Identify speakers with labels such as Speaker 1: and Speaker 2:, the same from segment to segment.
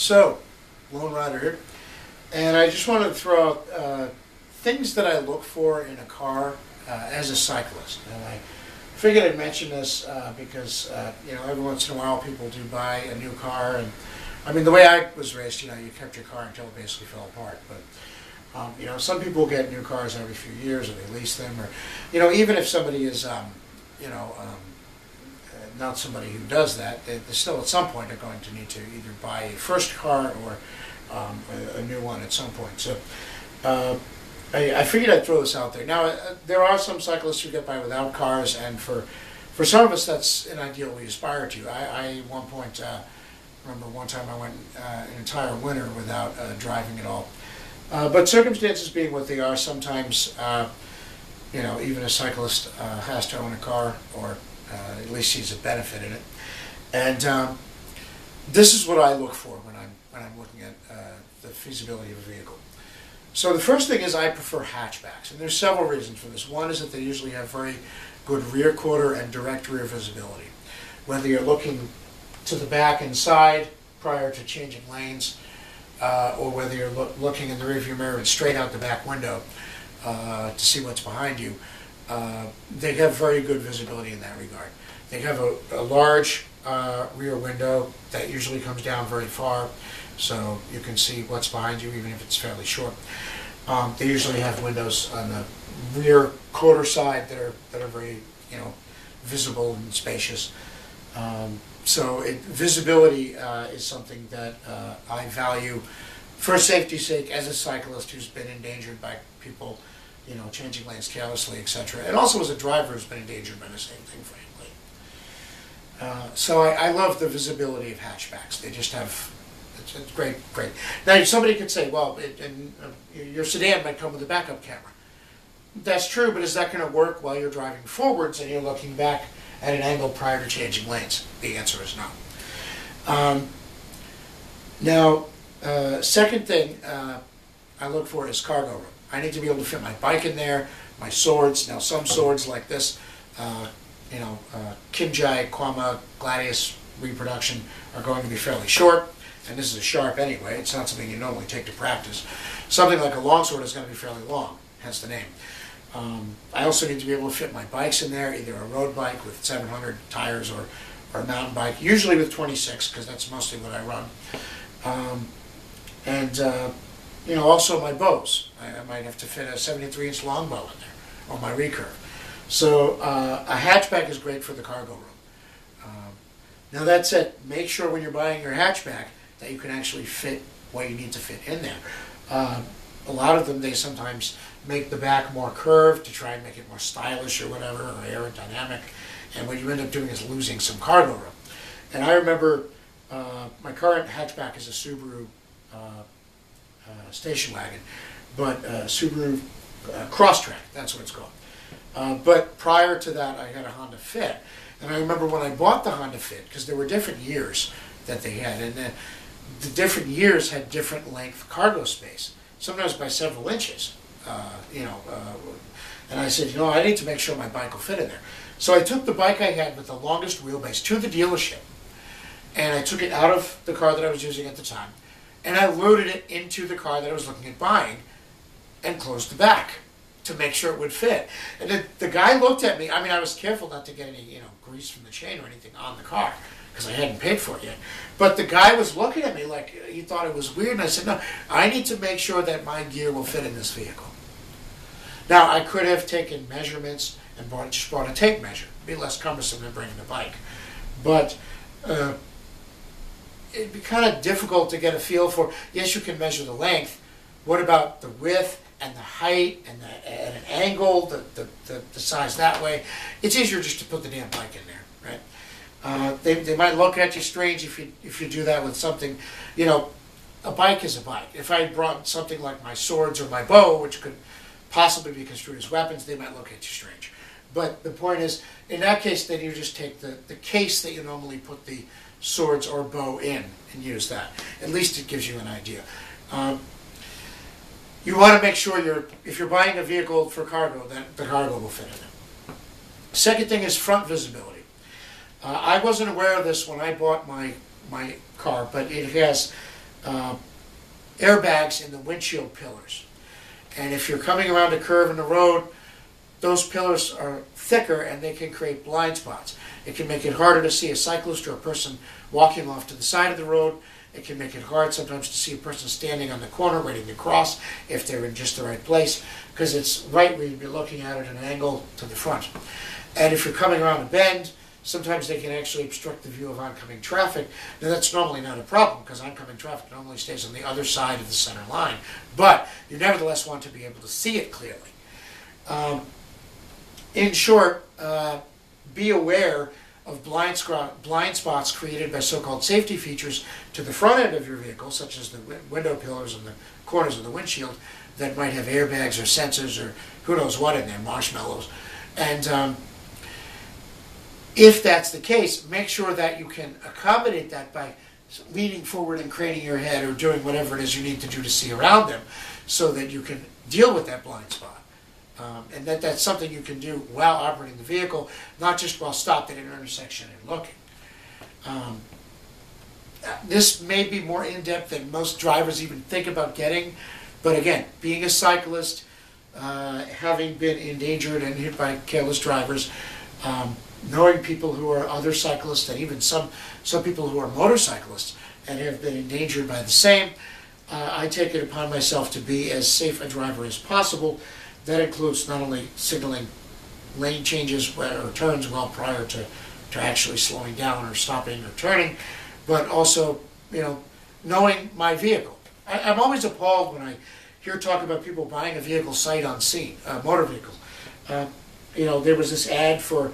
Speaker 1: So, Lone Rider here, and I just wanted to throw out things that I look for in a car as a cyclist. And I figured I'd mention this because every once in a while people do buy a new car, and I mean the way I was raised, you kept your car until it basically fell apart. But some people get new cars every few years, or they lease them, or even if somebody is not somebody who does that, they still at some point are going to need to either buy a first car or a new one at some point. So I figured I'd throw this out there. Now, there are some cyclists who get by without cars, and for some of us that's an ideal we aspire to. I at one point, remember one time I went an entire winter without driving at all. But circumstances being what they are, sometimes even a cyclist has to own a car, or at least sees a benefit in it. And this is what I look for when I'm looking at the feasibility of a vehicle. So the first thing is I prefer hatchbacks, and there's several reasons for this. One is that they usually have very good rear quarter and direct rear visibility. Whether you're looking to the back and side prior to changing lanes, or whether you're looking in the rearview mirror and straight out the back window to see what's behind you, they have very good visibility in that regard. They have a large rear window that usually comes down very far, so you can see what's behind you even if it's fairly short. They usually have windows on the rear quarter side that are very visible and spacious. Visibility is something that I value for safety's sake as a cyclist who's been endangered by people changing lanes carelessly, etc. And also as a driver who's been endangered by the same thing, frankly. So I love the visibility of hatchbacks. They just have, it's great. Now somebody could say, well, your sedan might come with a backup camera. That's true, but is that going to work while you're driving forwards and you're looking back at an angle prior to changing lanes? The answer is no. Second thing I look for is cargo room. I need to be able to fit my bike in there, my swords. Now some swords like this, Kinjai, Kwama, Gladius reproduction are going to be fairly short, and this is a sharp anyway. It's not something you normally take to practice. Something like a longsword is going to be fairly long, hence the name. I also need to be able to fit my bikes in there, either a road bike with 700 tires or a mountain bike, usually with 26, because that's mostly what I run. Also my bows. I might have to fit a 73-inch longbow in there, or my recurve. So a hatchback is great for the cargo room. Now that said, make sure when you're buying your hatchback that you can actually fit what you need to fit in there. A lot of them, they sometimes make the back more curved to try and make it more stylish or whatever, or aerodynamic, and what you end up doing is losing some cargo room. And I remember my current hatchback is a Subaru station wagon, but Subaru Crosstrek, that's what it's called. But prior to that, I had a Honda Fit, and I remember when I bought the Honda Fit, because there were different years that they had, and the different years had different length cargo space, sometimes by several inches. And I said, I need to make sure my bike will fit in there. So I took the bike I had with the longest wheelbase to the dealership, and I took it out of the car that I was using at the time, and I loaded it into the car that I was looking at buying, and closed the back to make sure it would fit. And the guy looked at me. I mean, I was careful not to get any grease from the chain or anything on the car, because I hadn't paid for it yet. But the guy was looking at me like he thought it was weird, and I said, no, I need to make sure that my gear will fit in this vehicle. Now, I could have taken measurements and just brought a tape measure. It'd be less cumbersome than bringing the bike. But it'd be kind of difficult to get a feel for. Yes, you can measure the length. What about the width and the height and at an angle, the size that way? It's easier just to put the damn bike in there, right? They might look at you strange if you do that with something. A bike is a bike. If I brought something like my swords or my bow, which could possibly be construed as weapons, they might look at you strange. But the point is, in that case, then you just take the case that you normally put the swords or bow in and use that. At least it gives you an idea. You want to make sure if you're buying a vehicle for cargo, that the cargo will fit in it. Second thing is front visibility. I wasn't aware of this when I bought my car, but it has uh, airbags in the windshield pillars. And if you're coming around a curve in the road, those pillars are thicker and they can create blind spots. It can make it harder to see a cyclist or a person walking off to the side of the road. It can make it hard sometimes to see a person standing on the corner waiting to cross if they're in just the right place, because it's right where you'd be looking at it at an angle to the front. And if you're coming around a bend, sometimes they can actually obstruct the view of oncoming traffic. Now that's normally not a problem, because oncoming traffic normally stays on the other side of the center line. But you nevertheless want to be able to see it clearly. In short, be aware of blind spots created by so-called safety features to the front end of your vehicle, such as the window pillars and the corners of the windshield, that might have airbags or sensors or who knows what in there, marshmallows. And if that's the case, make sure that you can accommodate that by leaning forward and craning your head or doing whatever it is you need to do to see around them so that you can deal with that blind spot. And that's something you can do while operating the vehicle, not just while stopped at an intersection and looking. This may be more in-depth than most drivers even think about getting, but again, being a cyclist, having been endangered and hit by careless drivers, knowing people who are other cyclists and even some people who are motorcyclists and have been endangered by the same, I take it upon myself to be as safe a driver as possible. That includes not only signaling lane changes or turns well prior to actually slowing down or stopping or turning, but also, knowing my vehicle. I'm always appalled when I hear talk about people buying a vehicle sight unseen, motor vehicles. There was this ad for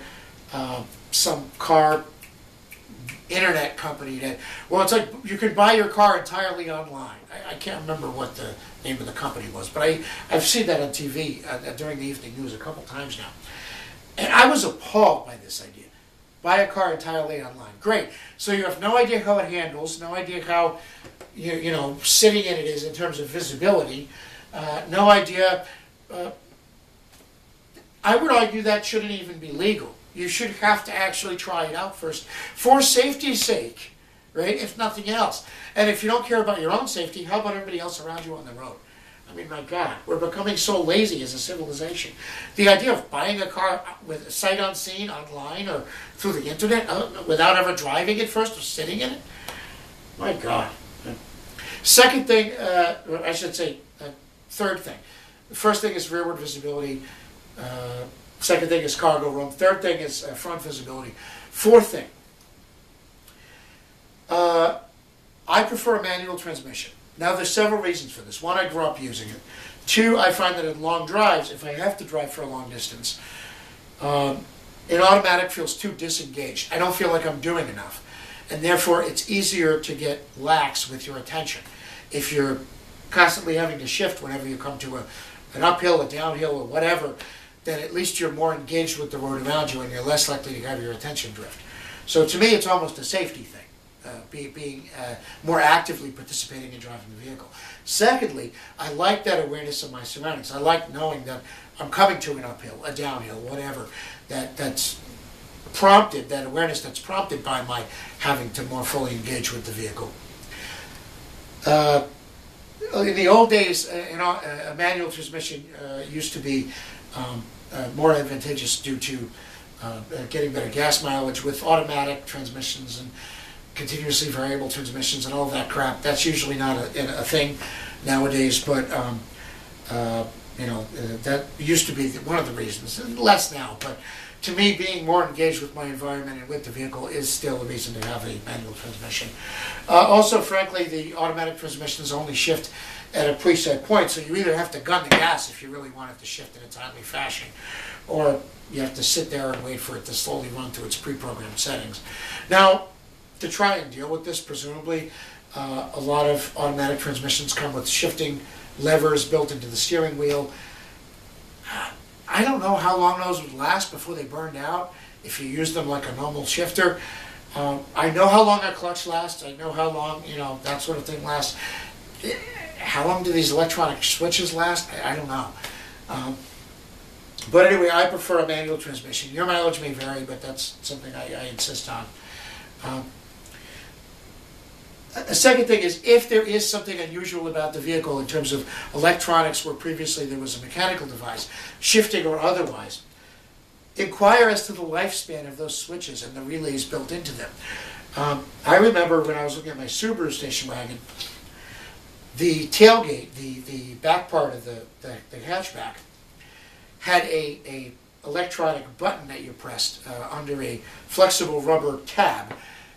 Speaker 1: some car internet company that, it's like you can buy your car entirely online. I can't remember what the name of the company was, but I've seen that on TV during the evening news a couple times now. And I was appalled by this idea. Buy a car entirely online. Great. So you have no idea how it handles, no idea how sitting in it is in terms of visibility, no idea. I would argue that shouldn't even be legal. You should have to actually try it out first for safety's sake, right? If nothing else. And if you don't care about your own safety, how about everybody else around you on the road? I mean, my God, we're becoming so lazy as a civilization. The idea of buying a car with sight unseen online or through the internet without ever driving it first or sitting in it, my God. Second thing, or I should say, third thing. The first thing is rearward visibility. Second thing is cargo room. Third thing is front visibility. Fourth thing, I prefer a manual transmission. Now, there's several reasons for this. One, I grew up using it. Two, I find that in long drives, if I have to drive for a long distance, an automatic feels too disengaged. I don't feel like I'm doing enough. And therefore, it's easier to get lax with your attention. If you're constantly having to shift whenever you come to an uphill, a downhill, or whatever, then at least you're more engaged with the road around you and you're less likely to have your attention drift. So to me, it's almost a safety thing. Being more actively participating in driving the vehicle. Secondly, I like that awareness of my surroundings. I like knowing that I'm coming to an uphill, a downhill, whatever, that's prompted, that awareness that's prompted by my having to more fully engage with the vehicle. In the old days, a manual transmission used to be more advantageous due to getting better gas mileage. With automatic transmissions and continuously variable transmissions and all of that crap, that's usually not a thing nowadays, but that used to be one of the reasons. Less now, but to me, being more engaged with my environment and with the vehicle is still a reason to have a manual transmission. Also, frankly, the automatic transmissions only shift at a preset point, so you either have to gun the gas if you really want it to shift in a timely fashion, or you have to sit there and wait for it to slowly run through its pre-programmed settings. Now, to try and deal with this, presumably, a lot of automatic transmissions come with shifting levers built into the steering wheel. I don't know how long those would last before they burned out if you use them like a normal shifter. I know how long a clutch lasts. I know how long, that sort of thing lasts. How long do these electronic switches last? I don't know. But anyway, I prefer a manual transmission. Your mileage may vary, but that's something I insist on. A second thing is, if there is something unusual about the vehicle in terms of electronics where previously there was a mechanical device, shifting or otherwise, inquire as to the lifespan of those switches and the relays built into them. I remember when I was looking at my Subaru station wagon, the tailgate, the back part of the hatchback, had a electronic button that you pressed under a flexible rubber tab,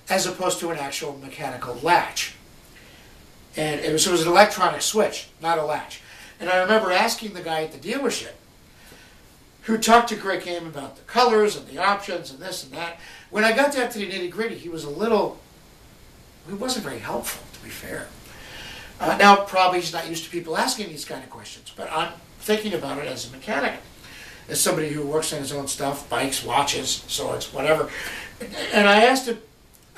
Speaker 1: as opposed to an actual mechanical latch. And it was an electronic switch, not a latch. And I remember asking the guy at the dealership, who talked to Greg Haim about the colors and the options and this and that. When I got down to the nitty-gritty, he wasn't very helpful, to be fair. Now, probably he's not used to people asking these kind of questions, but I'm thinking about it as a mechanic, as somebody who works on his own stuff, bikes, watches, swords, whatever. And I asked him,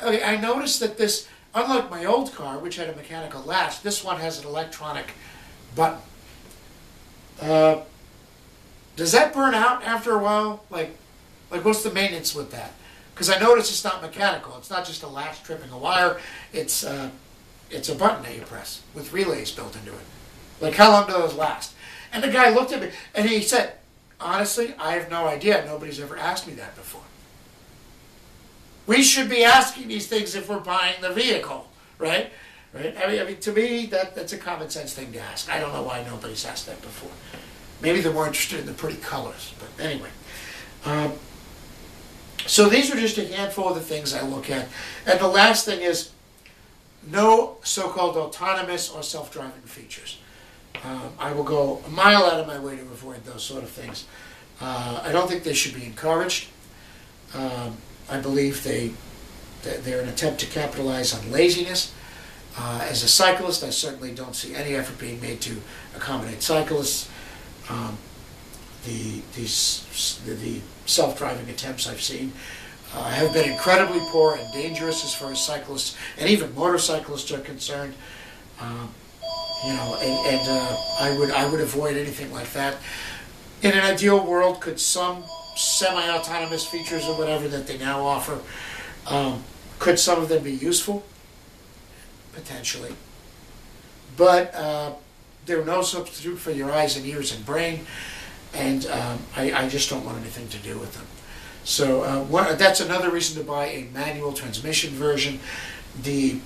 Speaker 1: okay, I noticed that this, unlike my old car, which had a mechanical latch, this one has an electronic button. Does that burn out after a while? Like what's the maintenance with that? Because I noticed it's not mechanical. It's not just a latch tripping a wire. It's a button that you press with relays built into it. Like, how long do those last? And the guy looked at me and he said, honestly, I have no idea. Nobody's ever asked me that before. We should be asking these things if we're buying the vehicle, right? Right? I mean, to me, that's a common sense thing to ask. I don't know why nobody's asked that before. Maybe they're more interested in the pretty colors, but anyway. So these are just a handful of the things I look at. And the last thing is no so-called autonomous or self-driving features. I will go a mile out of my way to avoid those sort of things. I don't think they should be encouraged. I believe they're an attempt to capitalize on laziness. As a cyclist, I certainly don't see any effort being made to accommodate cyclists. The self-driving attempts I've seen have been incredibly poor and dangerous as far as cyclists and even motorcyclists are concerned. I would avoid anything like that. In an ideal world, could some semi-autonomous features or whatever that they now offer, could some of them be useful? Potentially. But they're no substitute for your eyes and ears and brain, and I just don't want anything to do with them. So that's another reason to buy a manual transmission version. The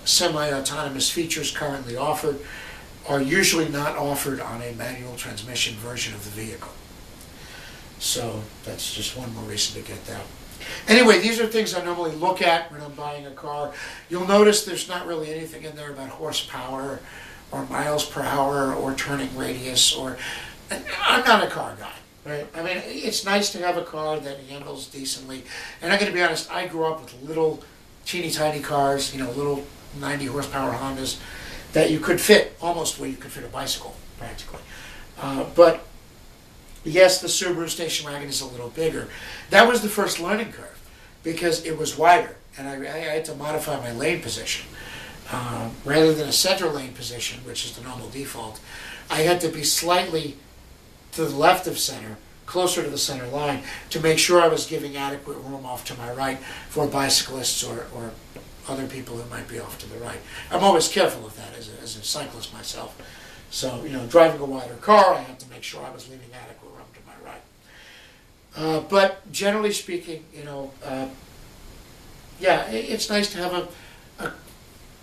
Speaker 1: semi-autonomous features currently offered are usually not offered on a manual transmission version of the vehicle. So that's just one more reason to get that. Anyway, these are things I normally look at when I'm buying a car. You'll notice there's not really anything in there about horsepower or miles per hour or turning radius. I'm not a car guy, right? I mean, it's nice to have a car that handles decently. And I'm going to be honest, I grew up with little teeny tiny cars, little 90 horsepower Hondas that you could fit almost where you could fit a bicycle, practically. But yes, the Subaru station wagon is a little bigger. That was the first learning curve because it was wider, and I had to modify my lane position. Rather than a center lane position, which is the normal default, I had to be slightly to the left of center, closer to the center line, to make sure I was giving adequate room off to my right for bicyclists or other people who might be off to the right. I'm always careful of that as a cyclist myself. So, driving a wider car, I had to make sure I was leaving adequate room to my right. But generally speaking, it's nice to have a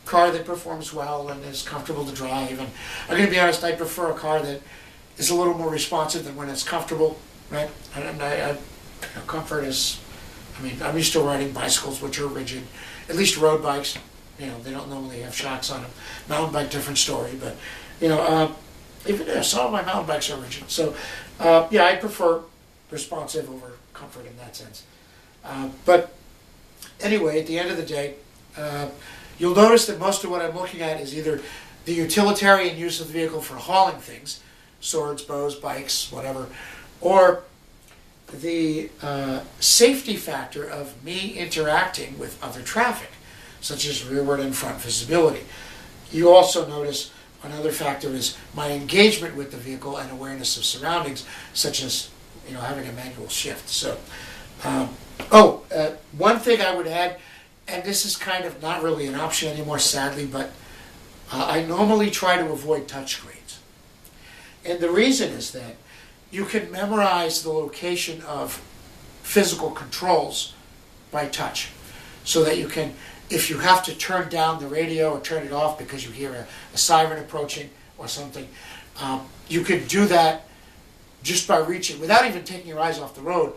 Speaker 1: car that performs well and is comfortable to drive. And I'm going to be honest, I prefer a car that is a little more responsive than when it's comfortable, right? And comfort is, I'm used to riding bicycles which are rigid, at least road bikes. They don't normally have shocks on them. Mountain bike, different story, but even some of my mountain bikes are rigid. So, I prefer responsive over comfort in that sense. But anyway, at the end of the day, you'll notice that most of what I'm looking at is either the utilitarian use of the vehicle for hauling things, swords, bows, bikes, whatever, or the safety factor of me interacting with other traffic, such as rearward and front visibility. You also notice another factor is my engagement with the vehicle and awareness of surroundings, such as having a manual shift. So, one thing I would add and this is kind of not really an option anymore, sadly, but I normally try to avoid touchscreens. And the reason is that you can memorize the location of physical controls by touch. So that you can, if you have to turn down the radio or turn it off because you hear a siren approaching or something, you can do that just by reaching, without even taking your eyes off the road,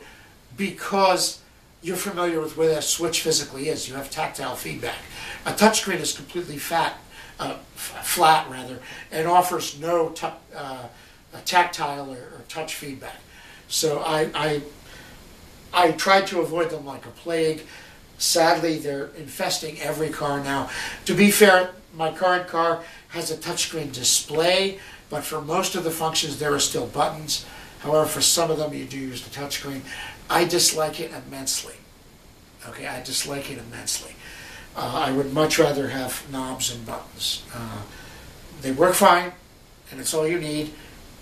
Speaker 1: because you're familiar with where that switch physically is. You have tactile feedback. A touchscreen is completely flat rather, and offers no tactile or touch feedback. So I tried to avoid them like a plague. Sadly, they're infesting every car now. To be fair, my current car has a touchscreen display, but for most of the functions there are still buttons. However, for some of them you do use the touchscreen. I dislike it immensely. Okay, I dislike it immensely. I would much rather have knobs and buttons. They work fine, and it's all you need,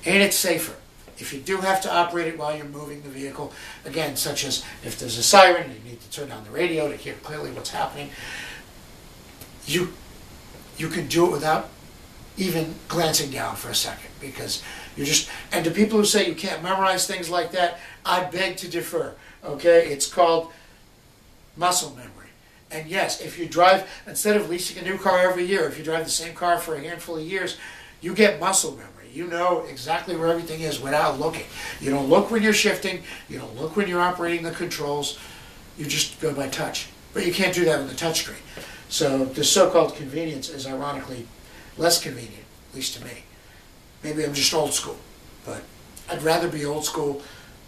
Speaker 1: and it's safer. If you do have to operate it while you're moving the vehicle, again, such as if there's a siren, you need to turn down the radio to hear clearly what's happening, you can do it without even glancing down for a second, because you're just, and to people who say you can't memorize things like that, I beg to differ, okay? It's called muscle memory. And yes, if you drive, instead of leasing a new car every year, if you drive the same car for a handful of years, you get muscle memory. You know exactly where everything is without looking. You don't look when you're shifting, you don't look when you're operating the controls, you just go by touch. But you can't do that with the touchscreen. So the so-called convenience is ironically less convenient, at least to me. Maybe I'm just old school, but I'd rather be old school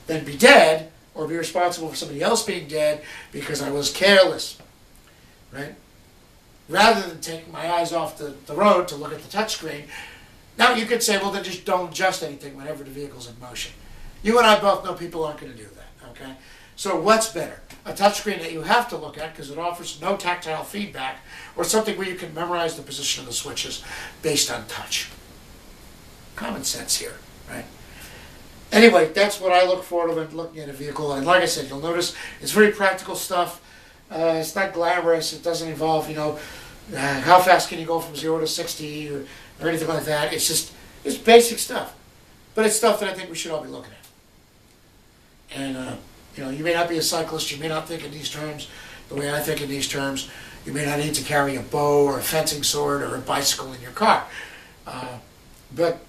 Speaker 1: than be dead or be responsible for somebody else being dead because I was careless, right? Rather than taking my eyes off the road to look at the touchscreen. Now you could say, well, then just don't adjust anything whenever the vehicle's in motion. You and I both know people aren't going to do that, okay? So what's better? A touchscreen that you have to look at because it offers no tactile feedback, or something where you can memorize the position of the switches based on touch? Common sense here, right? Anyway, that's what I look for when looking at a vehicle. And like I said, you'll notice it's very practical stuff. It's not glamorous. It doesn't involve, how fast can you go from 0 to 60 or anything like that. It's basic stuff. But it's stuff that I think we should all be looking at. And, you may not be a cyclist. You may not think in these terms the way I think in these terms. You may not need to carry a bow or a fencing sword or a bicycle in your car. But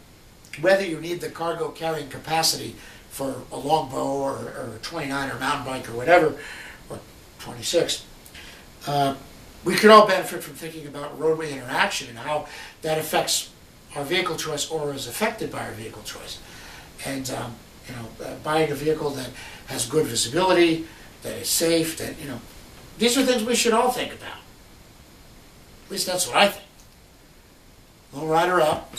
Speaker 1: whether you need the cargo carrying capacity for a long bow or a 29 or mountain bike or whatever, or 26, we could all benefit from thinking about roadway interaction and how that affects our vehicle choice or is affected by our vehicle choice. And, buying a vehicle that has good visibility, that is safe, that, these are things we should all think about. At least that's what I think. Low rider up.